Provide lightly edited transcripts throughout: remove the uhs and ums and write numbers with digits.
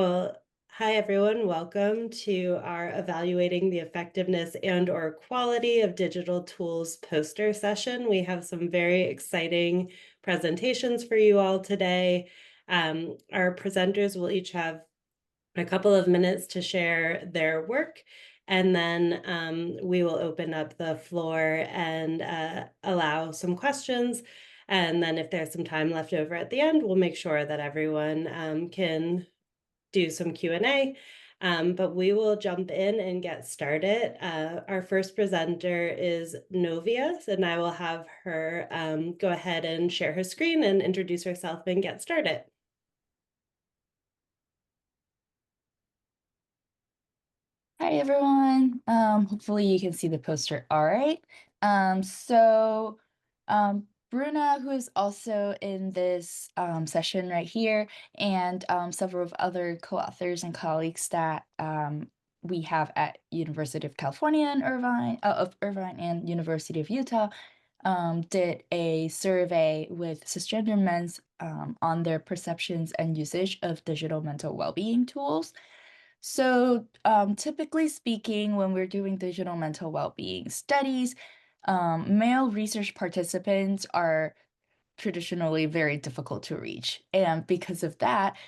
Well, hi everyone. Welcome to our Evaluating the Effectiveness and/or Quality of Digital Tools poster session. We have some very exciting presentations for you all today. Our presenters will each have a couple of minutes to share their work, and then we will open up the floor and allow some questions. And then if there's some time left over at the end, we'll make sure that everyone can do some Q&A, but we will jump in and get started. Our first presenter is Novia, and I will have her go ahead and share her screen and introduce herself and get started. Hi everyone. Hopefully you can see the poster all right. So Bruna, who is also in this session right here, and several of other co-authors and colleagues that we have at University of California in Irvine and University of Utah, did a survey with cisgender men on their perceptions and usage of digital mental well-being tools. So, typically speaking, when we're doing digital mental well-being studies, male research participants are traditionally very difficult to reach. And because of that,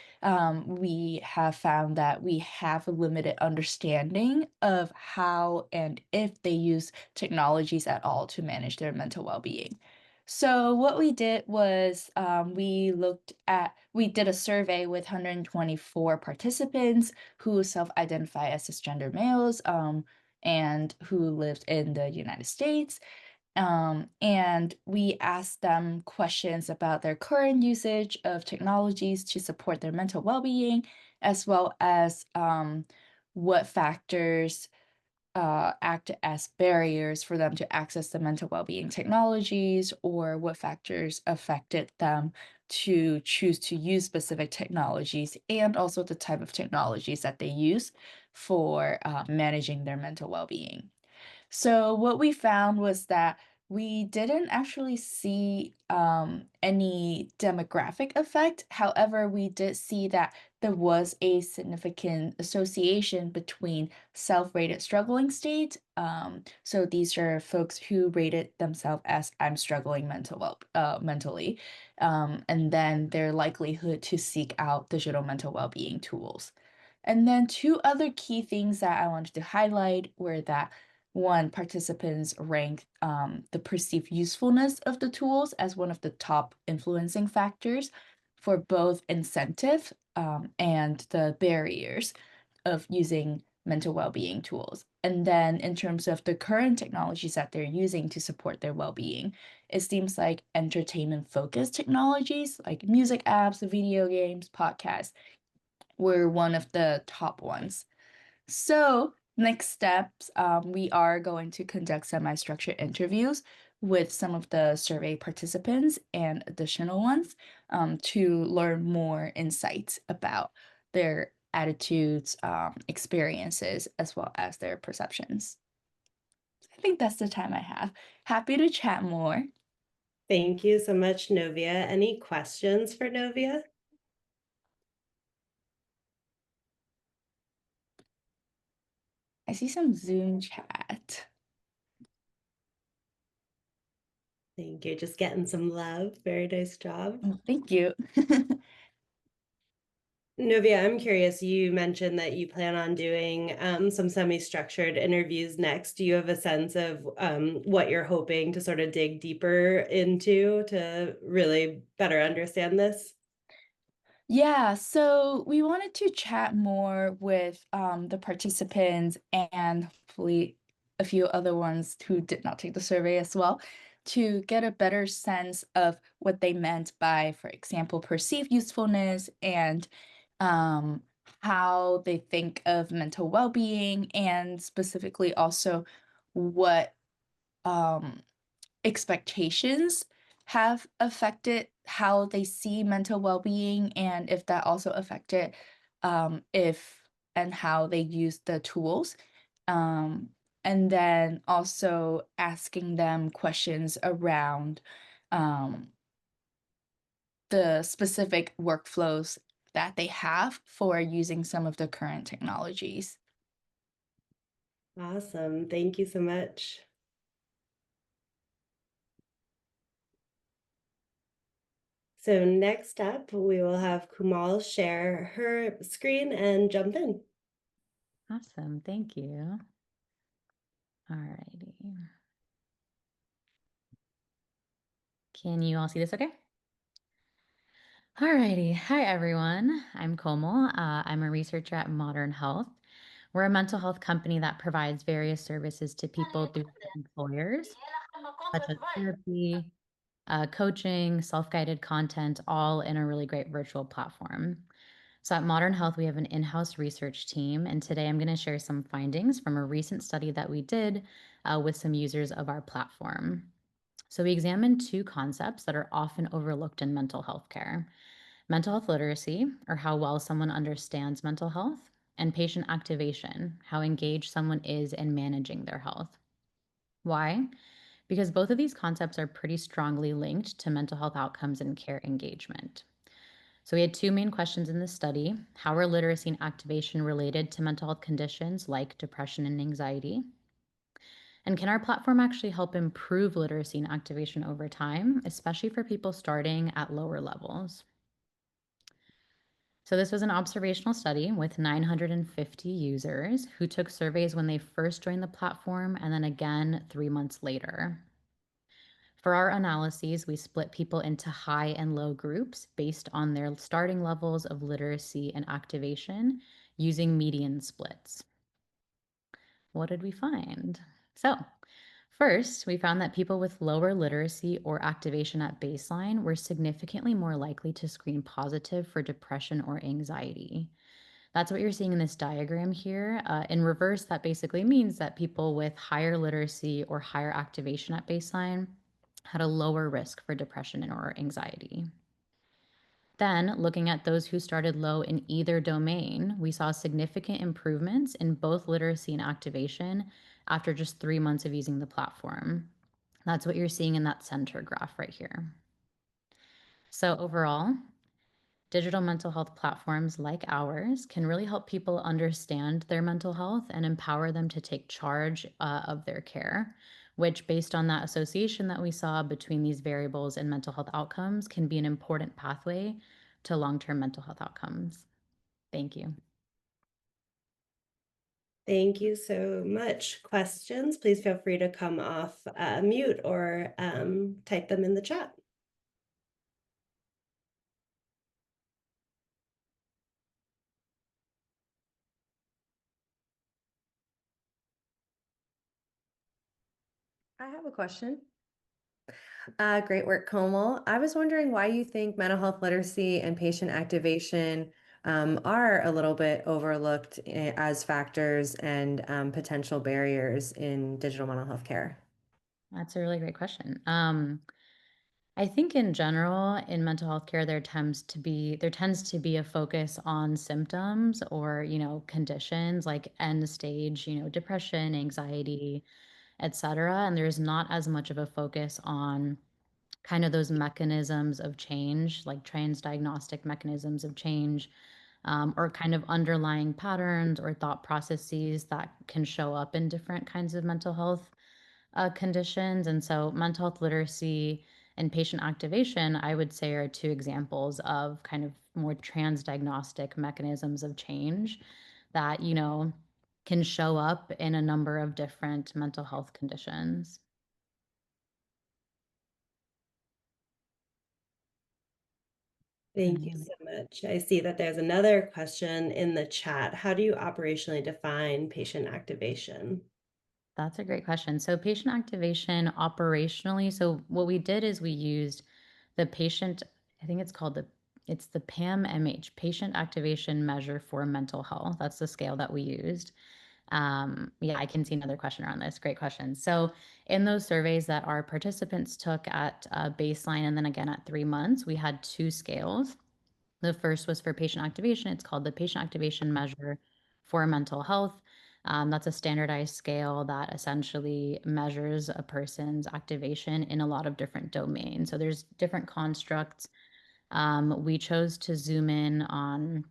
we have found that we have a limited understanding of how and if they use technologies at all to manage their mental well-being. So what we did was we did a survey with 124 participants who self-identify as cisgender males, and who lived in the United States. And we asked them questions about their current usage of technologies to support their mental well-being, as well as what factors act as barriers for them to access the mental well-being technologies, or what factors affected them to choose to use specific technologies, and also the type of technologies that they use for managing their mental well-being. So what we found was that we didn't actually see any demographic effect. However, we did see that there was a significant association between self-rated struggling state. So these are folks who rated themselves as I'm struggling mentally, and then their likelihood to seek out digital mental well-being tools. And then two other key things that I wanted to highlight were that one, participants ranked the perceived usefulness of the tools as one of the top influencing factors for both incentive and the barriers of using mental well-being tools. And then in terms of the current technologies that they're using to support their well-being, it seems like entertainment-focused technologies like music apps, video games, podcasts were one of the top ones. So, next steps, we are going to conduct semi-structured interviews with some of the survey participants and additional ones, to learn more insights about their attitudes, experiences, as well as their perceptions. I think that's the time I have. Happy to chat more. Thank you so much, Novia. Any questions for Novia? I see some Zoom chat. Thank you. Just getting some love. Very nice job. Oh, thank you. Novia, I'm curious, you mentioned that you plan on doing some semi-structured interviews next. Do you have a sense of what you're hoping to sort of dig deeper into to really better understand this? Yeah, so we wanted to chat more with the participants and hopefully a few other ones who did not take the survey as well, to get a better sense of what they meant by, for example, perceived usefulness, and um, how they think of mental well-being, and specifically also what um, expectations have affected how they see mental well-being, and if that also affected if and how they use the tools. Um, and then also asking them questions around um, the specific workflows that they have for using some of the current technologies. Awesome. Thank you so much. So next up, we will have Kumal share her screen and jump in. Awesome. Thank you. All righty. Can you all see this okay? All righty. Hi, everyone. I'm Komal. I'm a researcher at Modern Health. We're a mental health company that provides various services to people through employers, such as therapy, coaching, self-guided content, all in a really great virtual platform. So at Modern Health, we have an in-house research team, and today I'm going to share some findings from a recent study that we did with some users of our platform. So we examined two concepts that are often overlooked in mental health care: mental health literacy, or how well someone understands mental health, and patient activation, how engaged someone is in managing their health. Why? Because both of these concepts are pretty strongly linked to mental health outcomes and care engagement. So we had two main questions in this study. How are literacy and activation related to mental health conditions like depression and anxiety? And can our platform actually help improve literacy and activation over time, especially for people starting at lower levels? So this was an observational study with 950 users who took surveys when they first joined the platform and then again 3 months later. For our analyses, we split people into high and low groups based on their starting levels of literacy and activation using median splits. What did we find? So, first, we found that people with lower literacy or activation at baseline were significantly more likely to screen positive for depression or anxiety. That's what you're seeing in this diagram here. In reverse, that basically means that people with higher literacy or higher activation at baseline had a lower risk for depression or anxiety. Then, looking at those who started low in either domain, we saw significant improvements in both literacy and activation after just 3 months of using the platform. That's what you're seeing in that center graph right here. So, overall, digital mental health platforms like ours can really help people understand their mental health and empower them to take charge of their care, which, based on that association that we saw between these variables and mental health outcomes, can be an important pathway to long-term mental health outcomes. Thank you. Thank you so much. Questions, please feel free to come off mute or type them in the chat. I have a question. Great work, Komal. I was wondering why you think mental health literacy and patient activation are a little bit overlooked as factors and potential barriers in digital mental health care. That's a really great question. I think in general in mental health care there tends to be a focus on symptoms or, conditions like end stage, depression, anxiety, etc. And there's not as much of a focus on kind of those mechanisms of change, like transdiagnostic mechanisms of change, or kind of underlying patterns or thought processes that can show up in different kinds of mental health conditions. And so, mental health literacy and patient activation, I would say, are two examples of kind of more transdiagnostic mechanisms of change that, can show up in a number of different mental health conditions. Thank you so much. I see that there's another question in the chat. How do you operationally define patient activation? That's a great question. So patient activation operationally, so what we did is we used the patient, I think it's the PAM-MH, Patient Activation Measure for Mental Health. That's the scale that we used. Yeah, I can see another question around this. Great question. So in those surveys that our participants took at baseline and then again at 3 months, we had two scales. The first was for patient activation. It's called the Patient Activation Measure for Mental Health. That's a standardized scale that essentially measures a person's activation in a lot of different domains. So there's different constructs We chose to zoom in on,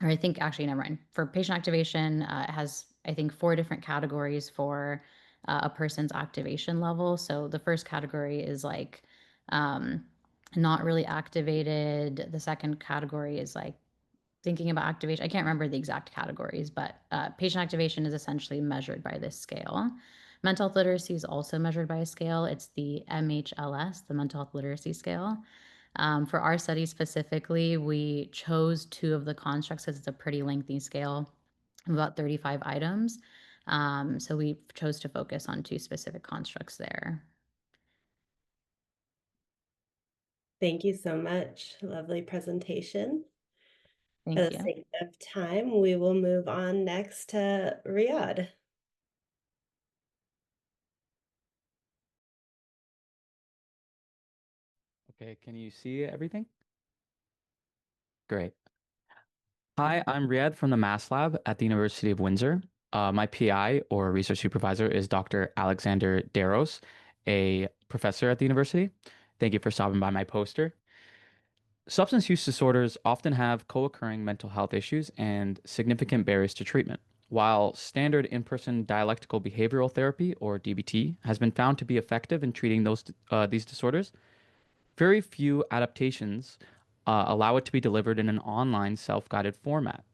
or I think actually, never mind. For patient activation, it has, I think, 4 different categories for a person's activation level. So the first category is like not really activated. The second category is like thinking about activation. I can't remember the exact categories, but patient activation is essentially measured by this scale. Mental health literacy is also measured by a scale. It's the MHLS, the mental health literacy scale. For our study specifically, we chose 2 of the constructs because it's a pretty lengthy scale, about 35 items. So we chose to focus on 2 specific constructs there. Thank you so much. Lovely presentation. For Thank the you. sake of time, we will move on next to Riyadh. Okay, can you see everything? Great. Hi, I'm Riyadh from the Mass Lab at the University of Windsor. My PI or research supervisor is Dr. Alexander Deros, a professor at the university. Thank you for stopping by my poster. Substance use disorders often have co-occurring mental health issues and significant barriers to treatment. While standard in-person dialectical behavioral therapy, or DBT, has been found to be effective in treating these disorders, very few adaptations allow it to be delivered in an online self-guided format.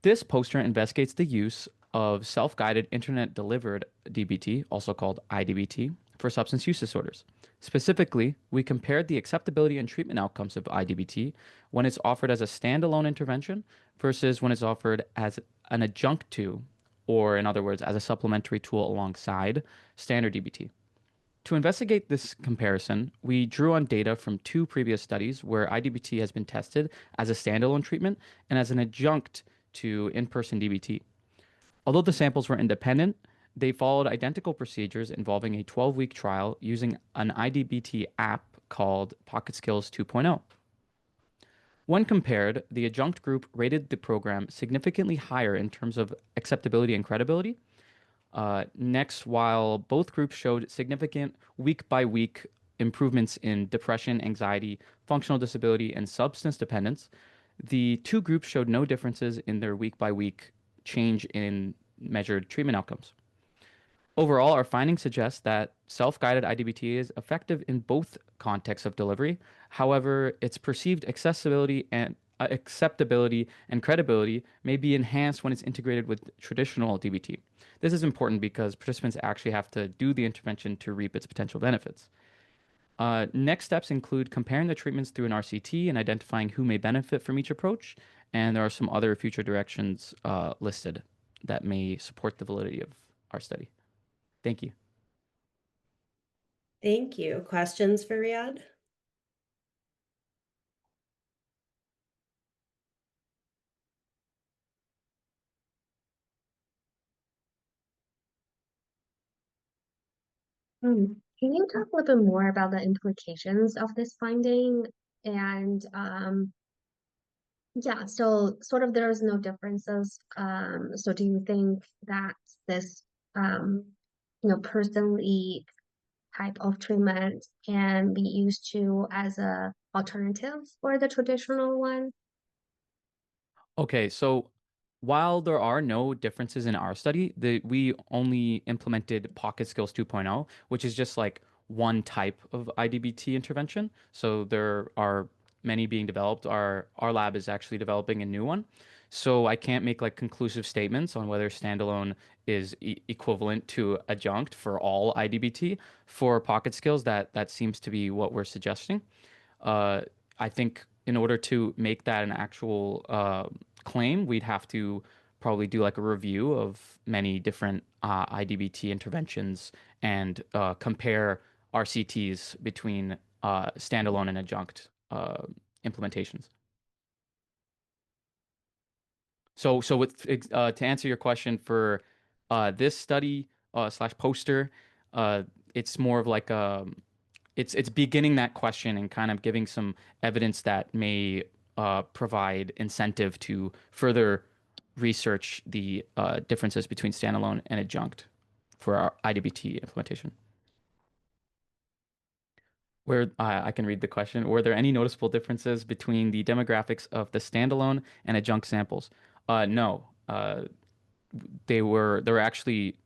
This poster investigates the use of self-guided internet-delivered DBT, also called IDBT, for substance use disorders. Specifically, we compared the acceptability and treatment outcomes of IDBT when it's offered as a standalone intervention versus when it's offered as an adjunct to, or in other words, as a supplementary tool alongside standard DBT. To investigate this comparison, we drew on data from 2 previous studies where IDBT has been tested as a standalone treatment and as an adjunct to in-person DBT. Although the samples were independent, they followed identical procedures involving a 12-week trial using an IDBT app called Pocket Skills 2.0. When compared, the adjunct group rated the program significantly higher in terms of acceptability and credibility. Next, while both groups showed significant week-by-week improvements in depression, anxiety, functional disability, and substance dependence, the 2 groups showed no differences in their week-by-week change in measured treatment outcomes. Overall, our findings suggest that self-guided IDBT is effective in both contexts of delivery. However, its perceived acceptability and credibility may be enhanced when it's integrated with traditional DBT. This is important because participants actually have to do the intervention to reap its potential benefits. Next steps include comparing the treatments through an RCT and identifying who may benefit from each approach. And there are some other future directions listed that may support the validity of our study. Thank you. Thank you. Questions for Riyadh? Can you talk a little bit more about the implications of this finding? And yeah, so sort of there's no differences. So do you think that this personally type of treatment can be used to as a alternative for the traditional one? Okay, so while there are no differences in our study, we only implemented Pocket Skills 2.0, which is just like one type of IDBT intervention. So there are many being developed. Our lab is actually developing a new one. So I can't make like conclusive statements on whether standalone is equivalent to adjunct for all IDBT. For Pocket Skills, that seems to be what we're suggesting. I think in order to make that an actual claim, we'd have to probably do like a review of many different IDBT interventions and compare RCTs between standalone and adjunct implementations. So to answer your question for this study slash poster, it's more of like it's beginning that question and kind of giving some evidence that may provide incentive to further research the differences between standalone and adjunct for our IDBT implementation. I can read the question. Were there any noticeable differences between the demographics of the standalone and adjunct samples? No. There were actually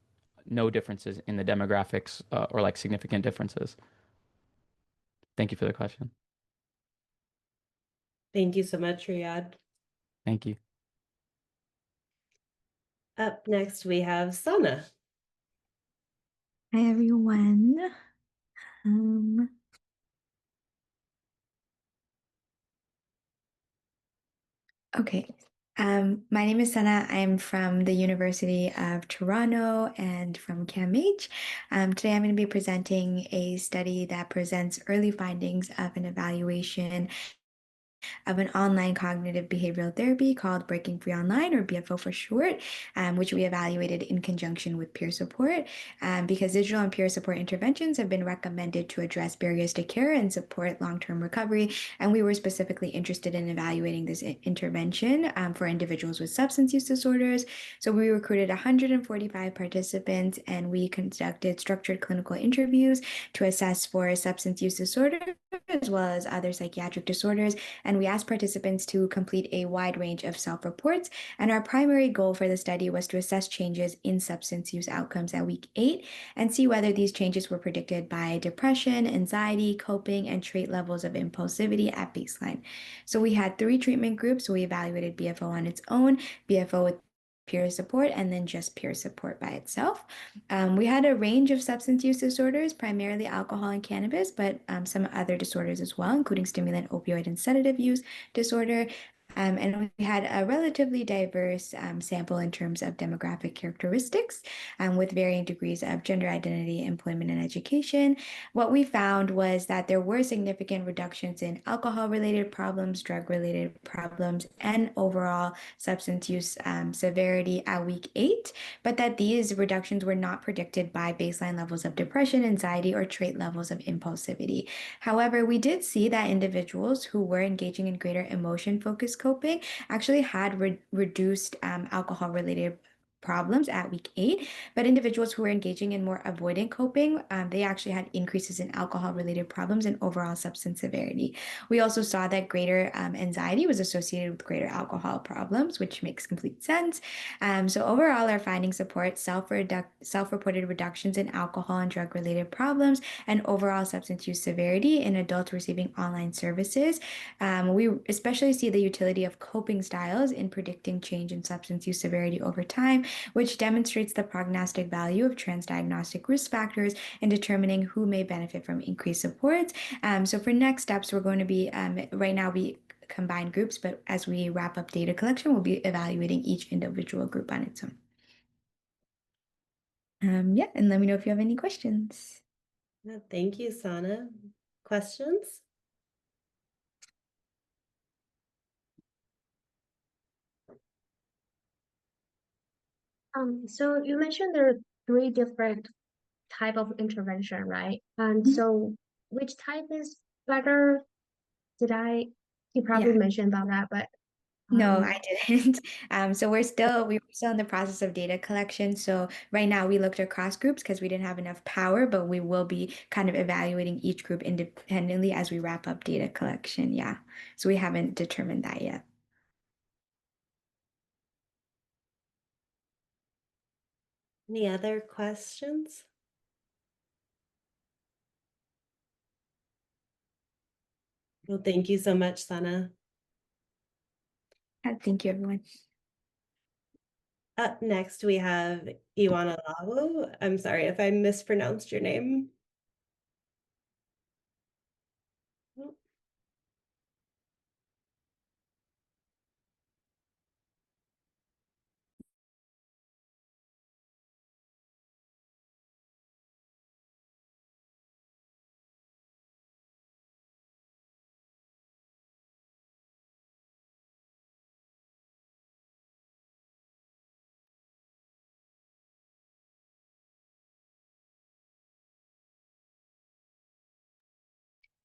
no differences in the demographics or like significant differences. Thank you for the question. Thank you so much, Riyadh. Thank you. Up next, we have Sana. Hi, everyone. Okay. My name is Sana. I'm from the University of Toronto and from CAMH. Today I'm going to be presenting a study that presents early findings of an evaluation of an online cognitive behavioral therapy called Breaking Free Online, or BFO for short, which we evaluated in conjunction with peer support, because digital and peer support interventions have been recommended to address barriers to care and support long-term recovery. And we were specifically interested in evaluating this intervention for individuals with substance use disorders. So we recruited 145 participants, and we conducted structured clinical interviews to assess for substance use disorder as well as other psychiatric disorders. And we asked participants to complete a wide range of self-reports. And our primary goal for the study was to assess changes in substance use outcomes at week 8 and see whether these changes were predicted by depression, anxiety, coping, and trait levels of impulsivity at baseline. So we had 3 treatment groups. So we evaluated BFO on its own, BFO with peer support, and then just peer support by itself. We had a range of substance use disorders, primarily alcohol and cannabis, but some other disorders as well, including stimulant, opioid, and sedative use disorder. And we had a relatively diverse sample in terms of demographic characteristics, with varying degrees of gender identity, employment, and education. What we found was that there were significant reductions in alcohol-related problems, drug-related problems, and overall substance use severity at week 8, but that these reductions were not predicted by baseline levels of depression, anxiety, or trait levels of impulsivity. However, we did see that individuals who were engaging in greater emotion-focused coping actually had reduced alcohol-related problems at week 8, but individuals who were engaging in more avoidant coping, they actually had increases in alcohol-related problems and overall substance severity. We also saw that greater anxiety was associated with greater alcohol problems, which makes complete sense. So overall, our findings support self-reported reductions in alcohol and drug-related problems and overall substance use severity in adults receiving online services. We especially see the utility of coping styles in predicting change in substance use severity over time, which demonstrates the prognostic value of transdiagnostic risk factors in determining who may benefit from increased supports. So for next steps, we're going to be, right now we combine groups, but as we wrap up data collection, we'll be evaluating each individual group on its own. Yeah, and let me know if you have any questions. Thank you, Sana. Questions? So you mentioned there are 3 different type of intervention, right? And Mhm. so which type is better? You probably Yeah. mentioned about that, but No, I didn't. So we were still in the process of data collection. So right now we looked across groups because we didn't have enough power, but we will be kind of evaluating each group independently as we wrap up data collection. Yeah. So we haven't determined that yet. Any other questions? Well, thank you so much, Sana. Thank you, everyone. Up next, we have Iwanalawu. I'm sorry if I mispronounced your name. Oh.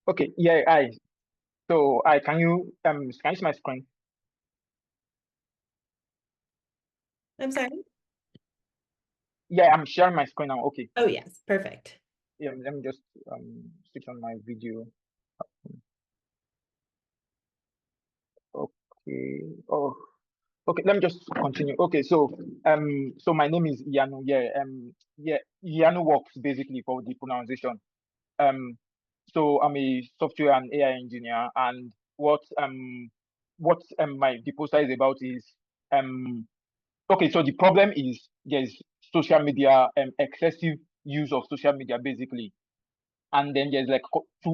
Okay, yeah, can you see my screen? I'm sorry. Yeah, I'm sharing my screen now. Okay. Oh, yes, perfect. Yeah, let me just switch on my video. Okay. Oh, okay. Let me just continue. Okay, so my name is Iyanu. Yeah, Iyanu works basically for the pronunciation. So I'm a software and AI engineer, and what my the poster is about is okay. So the problem is there's social media, excessive use of social media basically, and then there's like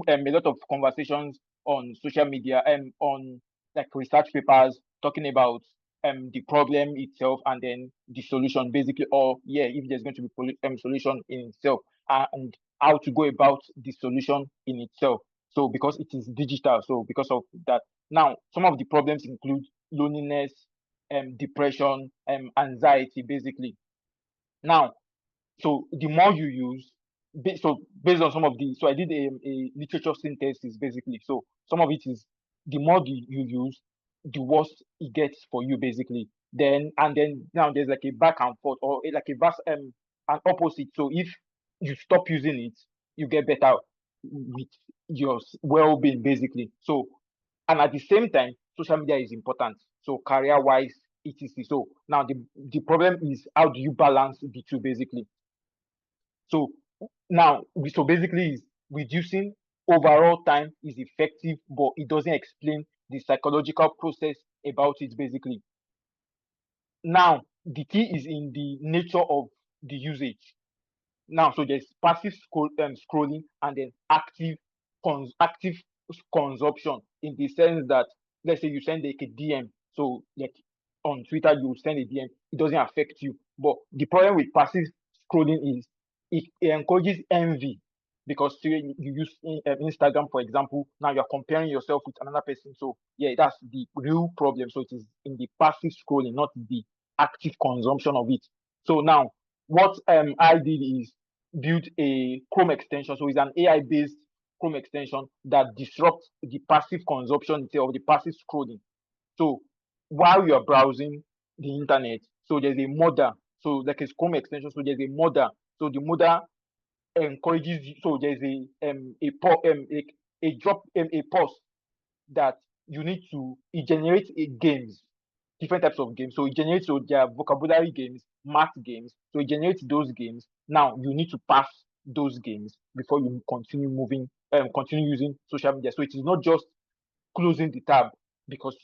a lot of conversations on social media and on like research papers talking about the problem itself and then the solution basically, or yeah, if there's going to be solution in itself, and how to go about the solution in itself. So because it is digital, so because of that, now some of the problems include loneliness, depression, anxiety basically. Now, so the more you use, so based on some of the, so I did a literature synthesis basically. So some of it is the more you use, the worse it gets for you basically. Then and then now there's like a back and forth, or like a vast an opposite. So if you stop using it, you get better with your well-being basically. So and at the same time, social media is important. So career-wise, etc. So now the problem is how do you balance the two basically. So now, so basically, is reducing overall time is effective, but it doesn't explain the psychological process about it. Basically, now the key is in the nature of the usage. Now, so there's passive scrolling and then active consumption in the sense that let's say you send like a DM, so like on Twitter you send a DM, it doesn't affect you. But the problem with passive scrolling is it encourages envy because you use Instagram for example. Now you're comparing yourself with another person. So yeah, that's the real problem. So it is in the passive scrolling, not the active consumption of it. So now what I did is build a Chrome extension. So it's an AI-based Chrome extension that disrupts the passive consumption of the passive scrolling. So while you're browsing the internet, so there's a modder. So like a Chrome extension, so there's a modder. So the modder encourages you. So there's a drop a pause that you need to. It generates a games, different types of games. So it generates, so there are vocabulary games, math games. So it generates those games. Now you need to pass those games before you continue using social media. So it is not just closing the tab, because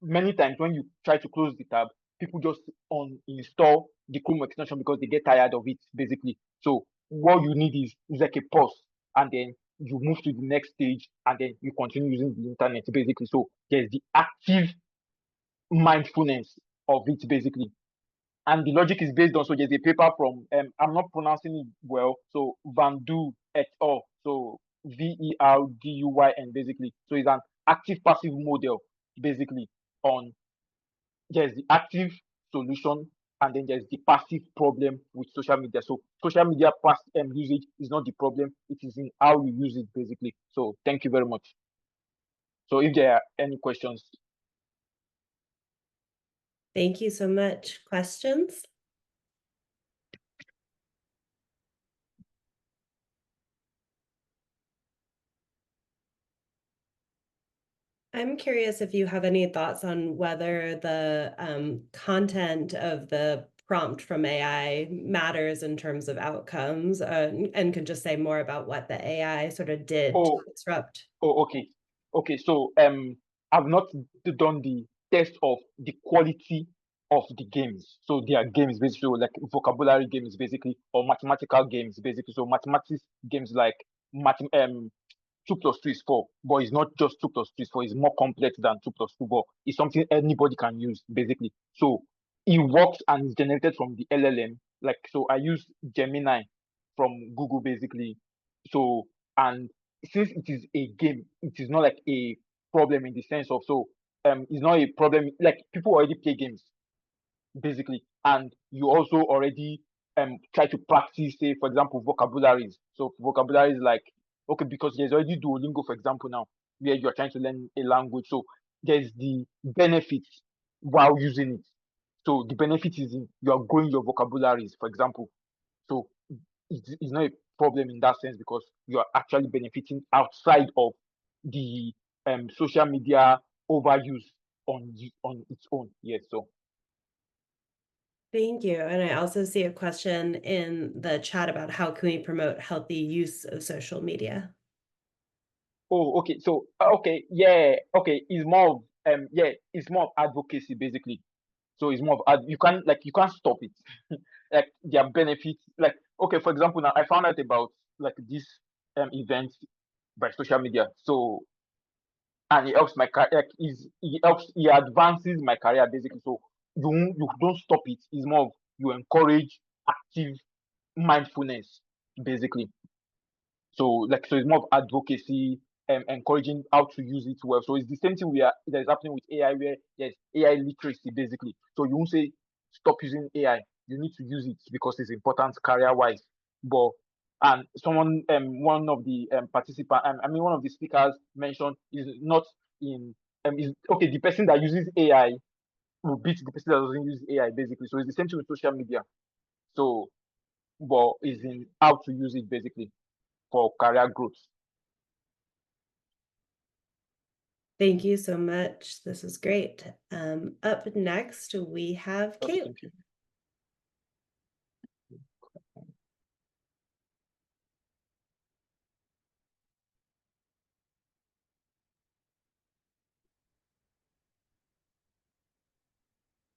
many times when you try to close the tab, people just uninstall the Chrome extension because they get tired of it basically. So what you need is like a pause, and then you move to the next stage, and then you continue using the internet basically. So there's the active mindfulness of it basically. And the logic is based on, so there's a paper from I'm not pronouncing it well, so Vandu et al. So VERDUYN basically. So it's an active passive model basically on, there's the active solution and then there's the passive problem with social media. So social media usage is not the problem, it is in how you use it basically. So thank you very much. So if there are any questions. Thank you so much. Questions? I'm curious if you have any thoughts on whether the content of the prompt from AI matters in terms of outcomes, and could just say more about what the AI sort of did to disrupt. Oh, okay. Okay, so I've not done the test of the quality of the games. So they are games basically, like vocabulary games basically, or mathematical games basically. So mathematics games like 2 plus 2 is 4, but it's not just 2 plus 2 is 4, it's more complex than 2 plus 2, but it's something anybody can use basically. So it works and is generated from the LLM. Like, so I use Gemini from Google basically. So, and since it is a game, it is not like a problem in the sense of, so it's not a problem, like people already play games basically, and you also already try to practice, say for example, vocabularies. So vocabularies like, okay, because there's already Duolingo for example now, where you're trying to learn a language. So there's the benefits while using it. So the benefit is in you are growing your vocabularies, for example. So it's not a problem in that sense because you are actually benefiting outside of the social media overuse on its own. Yes, so. Thank you. And I also see a question in the chat about how can we promote healthy use of social media? Oh, okay. So, okay, yeah, okay. It's more of it's more of advocacy basically. So it's more of you can't stop it. Like there are benefits. Like okay, for example, now I found out about like this event by social media. So and it helps my career. Like, it advances my career basically. So you don't stop it. It's more of you encourage active mindfulness basically. So it's more of advocacy and encouraging how to use it well. So it's the same thing that is happening with AI where there's AI literacy basically. So you won't say stop using AI. You need to use it because it's important career wise. But and someone one of the participant one of the speakers mentioned is not in is okay, the person that uses AI will beat the person that doesn't use AI basically. So it's the same thing with social media. So but is in how to use it basically for career growth. Thank you so much. This is great. Up next, we have Okay, Kate. thank you.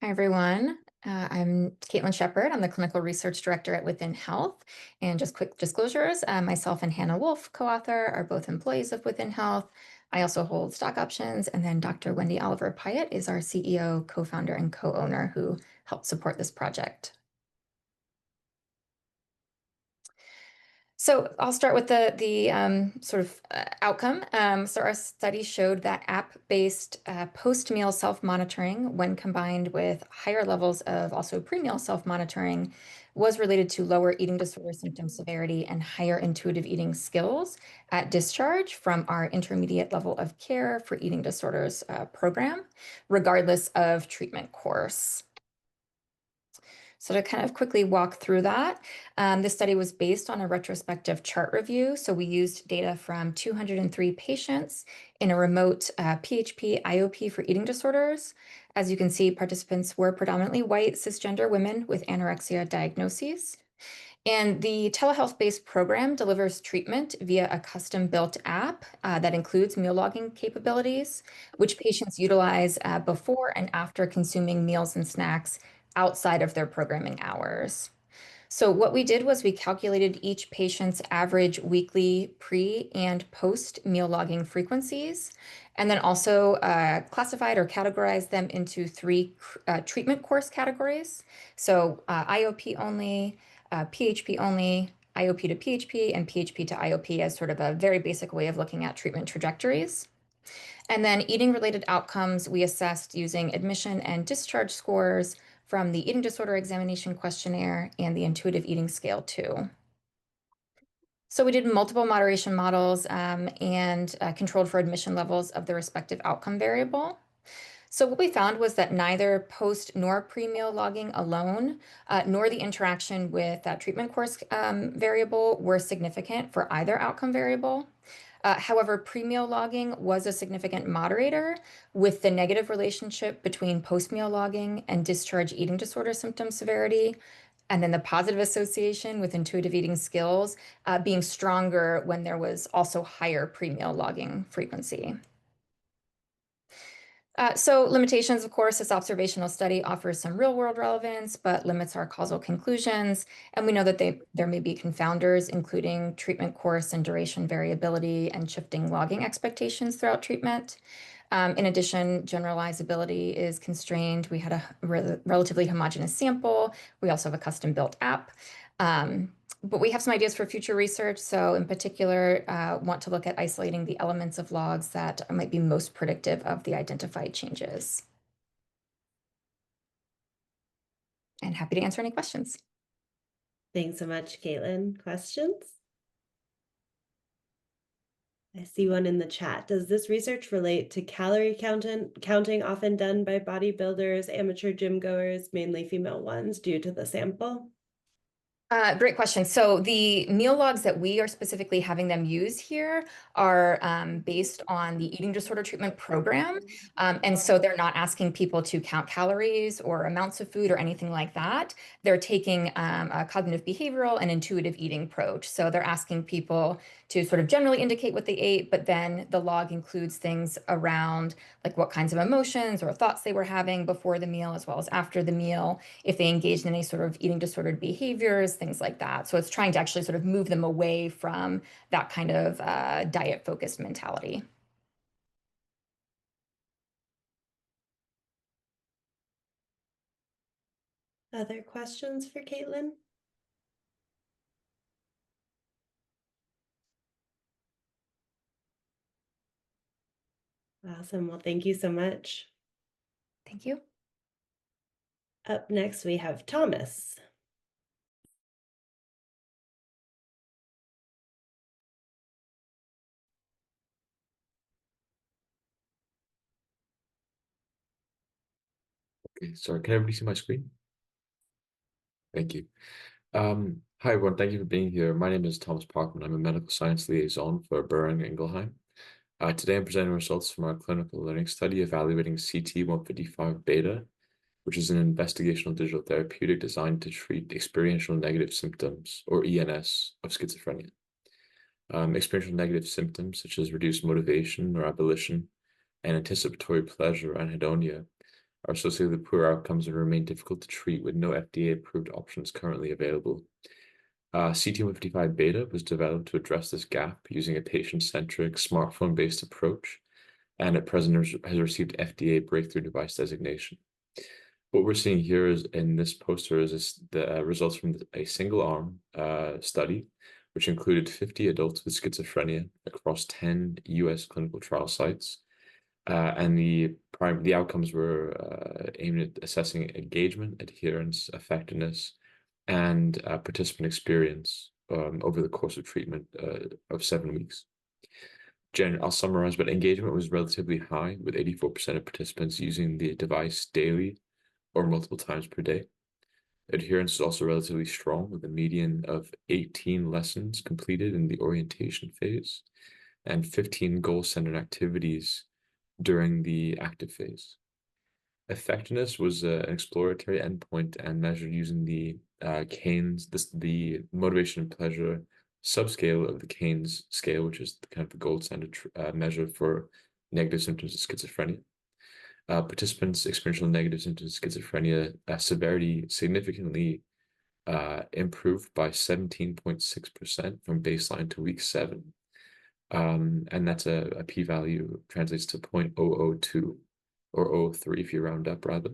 Hi, everyone. I'm Caitlin Shepard. I'm the Clinical Research Director at Within Health. And just quick disclosures, myself and Hannah Wolf, co-author, are both employees of Within Health. I also hold stock options. And then Dr. Wendy Oliver Pyatt is our CEO, co-founder, and co-owner who helped support this project. So I'll start with the sort of outcome. So our study showed that app-based post-meal self-monitoring, when combined with higher levels of also pre-meal self-monitoring, was related to lower eating disorder symptom severity and higher intuitive eating skills at discharge from our intermediate level of care for eating disorders program, regardless of treatment course. So to kind of quickly walk through that, this study was based on a retrospective chart review. So we used data from 203 patients in a remote PHP IOP for eating disorders. As you can see, participants were predominantly white cisgender women with anorexia diagnoses. And the telehealth-based program delivers treatment via a custom-built app that includes meal logging capabilities, which patients utilize before and after consuming meals and snacks outside of their programming hours. So what we did was we calculated each patient's average weekly pre and post meal logging frequencies, and then also classified or categorized them into three treatment course categories. So IOP only, PHP only, IOP to PHP, and PHP to IOP as sort of a very basic way of looking at treatment trajectories. And then eating related outcomes we assessed using admission and discharge scores from the Eating Disorder Examination Questionnaire and the Intuitive Eating Scale 2. So we did multiple moderation models and controlled for admission levels of the respective outcome variable. So what we found was that neither post nor pre-meal logging alone, nor the interaction with that treatment course variable were significant for either outcome variable. However, pre-meal logging was a significant moderator with the negative relationship between post-meal logging and discharge eating disorder symptom severity, and then the positive association with intuitive eating skills being stronger when there was also higher pre-meal logging frequency. So limitations, of course, this observational study offers some real-world relevance, but limits our causal conclusions. And we know that there may be confounders, including treatment course and duration variability and shifting logging expectations throughout treatment. In addition, generalizability is constrained. We had a relatively homogeneous sample. We also have a custom-built app. But we have some ideas for future research. So in particular, want to look at isolating the elements of logs that might be most predictive of the identified changes. And happy to answer any questions. Thanks so much, Caitlin. Questions? I see one in the chat. Does this research relate to calorie counting often done by bodybuilders, amateur gym goers, mainly female ones, due to the sample? Great question. So the meal logs that we are specifically having them use here are based on the eating disorder treatment program. And so they're not asking people to count calories or amounts of food or anything like that. They're taking a cognitive behavioral and intuitive eating approach. So they're asking people to sort of generally indicate what they ate, but then the log includes things around like what kinds of emotions or thoughts they were having before the meal as well as after the meal, if they engaged in any sort of eating disordered behaviors, things like that. So it's trying to actually sort of move them away from that kind of diet-focused mentality. Other questions for Caitlin? Awesome. Well, thank you so much. Thank you. Up next, we have Thomas. Okay, sorry, can everybody see my screen? Thank you. Hi everyone, thank you for being here. My name is Thomas Parkman. I'm a medical science liaison for Boehringer Ingelheim. Today I'm presenting results from our clinical learning study evaluating CT155 beta, which is an investigational digital therapeutic designed to treat experiential negative symptoms, or ENS, of schizophrenia. Experiential negative symptoms such as reduced motivation or abolition and anticipatory pleasure and hedonia are associated with poor outcomes and remain difficult to treat with no FDA-approved options currently available. CT155 beta was developed to address this gap using a patient-centric, smartphone-based approach, and at present has received FDA breakthrough device designation. What we're seeing here is in this poster is the results from a single-arm study, which included 50 adults with schizophrenia across 10 US clinical trial sites. And the outcomes were aimed at assessing engagement, adherence, effectiveness, and participant experience over the course of treatment of 7 weeks. I'll summarize, but engagement was relatively high, with 84% of participants using the device daily or multiple times per day. Adherence is also relatively strong, with a median of 18 lessons completed in the orientation phase and 15 goal-centered activities during the active phase. Effectiveness was an exploratory endpoint and measured using the the motivation and pleasure subscale of the Canes scale, which is kind of the gold standard measure for negative symptoms of schizophrenia. Participants' experiential negative symptoms of schizophrenia severity significantly improved by 17.6% from baseline to week 7. And that's a p-value translates to 0.002 or 0.03 if you round up rather.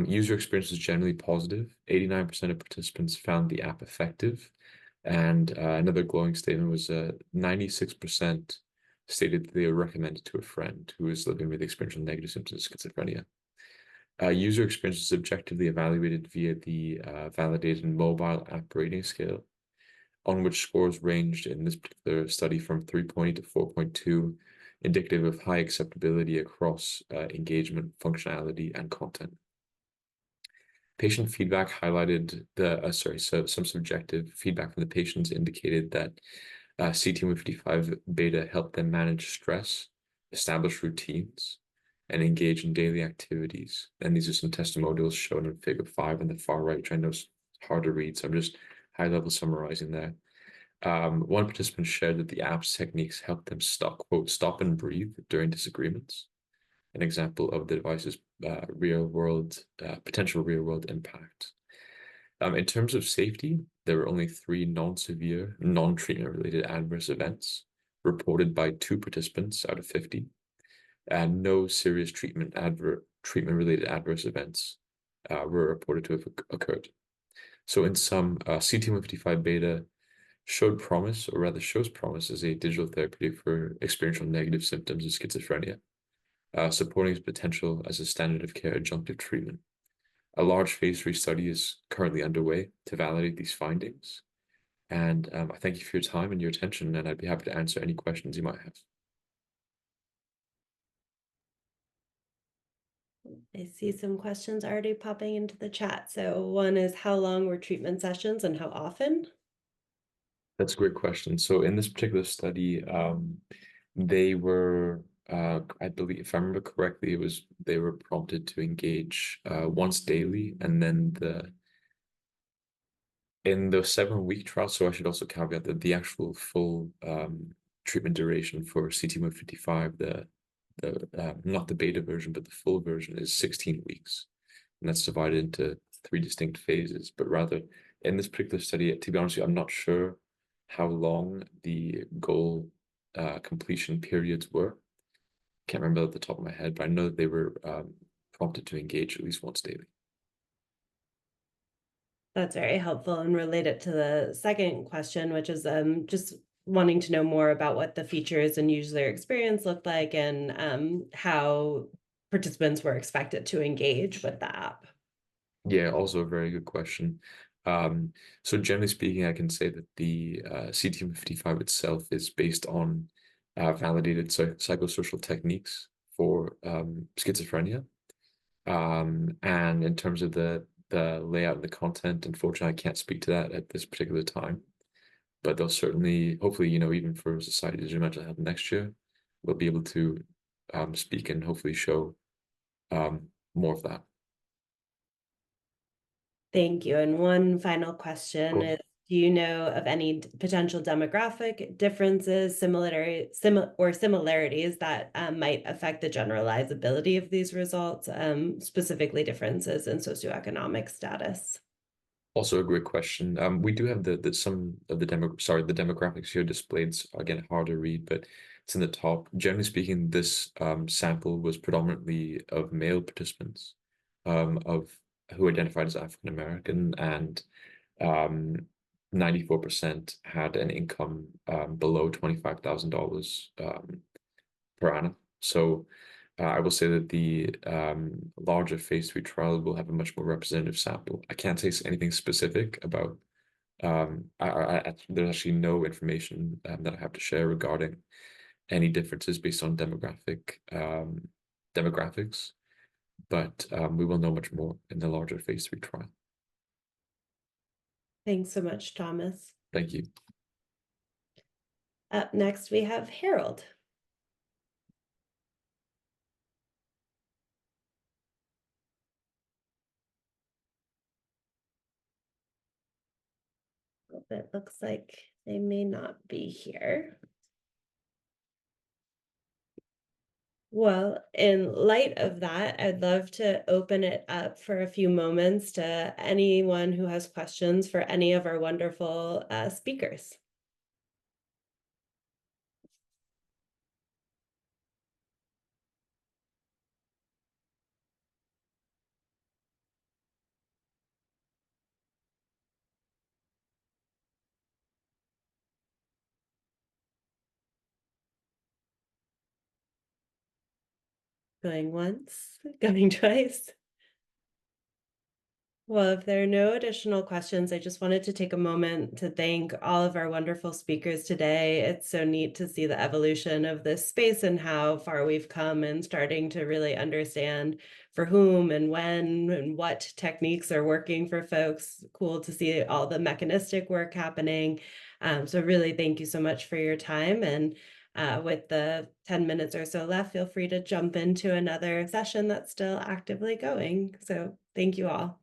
User experience was generally positive. 89% of participants found the app effective. And another glowing statement was 96% stated that they would recommend it to a friend who is living with experiential negative symptoms of schizophrenia. User experience was objectively evaluated via the validated mobile app rating scale, on which scores ranged in this particular study from 3.8 to 4.2, indicative of high acceptability across engagement, functionality, and content. Patient feedback highlighted some subjective feedback from the patients indicated that CT155 beta helped them manage stress, establish routines, and engage in daily activities. And these are some testimonials shown in Figure 5 on the far right, which I know is hard to read, so I'm just high-level summarizing there. One participant shared that the app's techniques helped them quote, stop and breathe during disagreements, an example of the device's potential real-world impact. In terms of safety, there were only 3 non-severe, non-treatment-related adverse events reported by 2 participants out of 50, and no serious treatment-related adverse events were reported to have occurred. So in sum, CT155 beta showed promise, or rather shows promise, as a digital therapeutic for experiential negative symptoms of schizophrenia, supporting its potential as a standard of care adjunctive treatment. A large phase 3 study is currently underway to validate these findings. And I thank you for your time and your attention, and I'd be happy to answer any questions you might have. I see some questions already popping into the chat. So one is, how long were treatment sessions and how often? That's a great question. So in this particular study, they were, I believe, if I remember correctly, they were prompted to engage once daily, and then in the 7-week trial. So I should also caveat that the actual full treatment duration for CT-155, not the beta version, but the full version, is 16 weeks, and that's divided into 3 distinct phases. But rather, in this particular study, to be honest with you, I'm not sure how long the goal completion periods were. Can't remember at the top of my head, but I know that they were prompted to engage at least once daily. That's very helpful and related to the second question, which is just wanting to know more about what the features and user experience looked like and how participants were expected to engage with the app. Yeah, also a very good question. So generally speaking, I can say that the CT-155 itself is based on validated psychosocial techniques for schizophrenia. And in terms of the layout and the content, unfortunately, I can't speak to that at this particular time. But they'll certainly, hopefully, even for Society of Digital Mental Health next year, we'll be able to speak and hopefully show more of that. Thank you. And one final question is, do you know of any potential demographic differences, similarities that might affect the generalizability of these results, specifically differences in socioeconomic status? Also a great question. We do have some of the demographics here displayed. So again, hard to read, but it's in the top. Generally speaking, this sample was predominantly of male participants, who identified as African American, and 94% had an income below $25,000 per annum. So I will say that the larger phase 3 trial will have a much more representative sample. I can't say anything specific about, there's actually no information that I have to share regarding any differences based on demographics, but we will know much more in the larger phase 3 trial. Thanks so much, Thomas. Thank you. Up next, we have Harold. It looks like they may not be here. Well, in light of that, I'd love to open it up for a few moments to anyone who has questions for any of our wonderful speakers. Going once, going twice. Well, if there are no additional questions, I just wanted to take a moment to thank all of our wonderful speakers today. It's so neat to see the evolution of this space and how far we've come and starting to really understand for whom and when and what techniques are working for folks. Cool to see all the mechanistic work happening. So really thank you so much for your time. And with the 10 minutes or so left, feel free to jump into another session that's still actively going. So thank you all.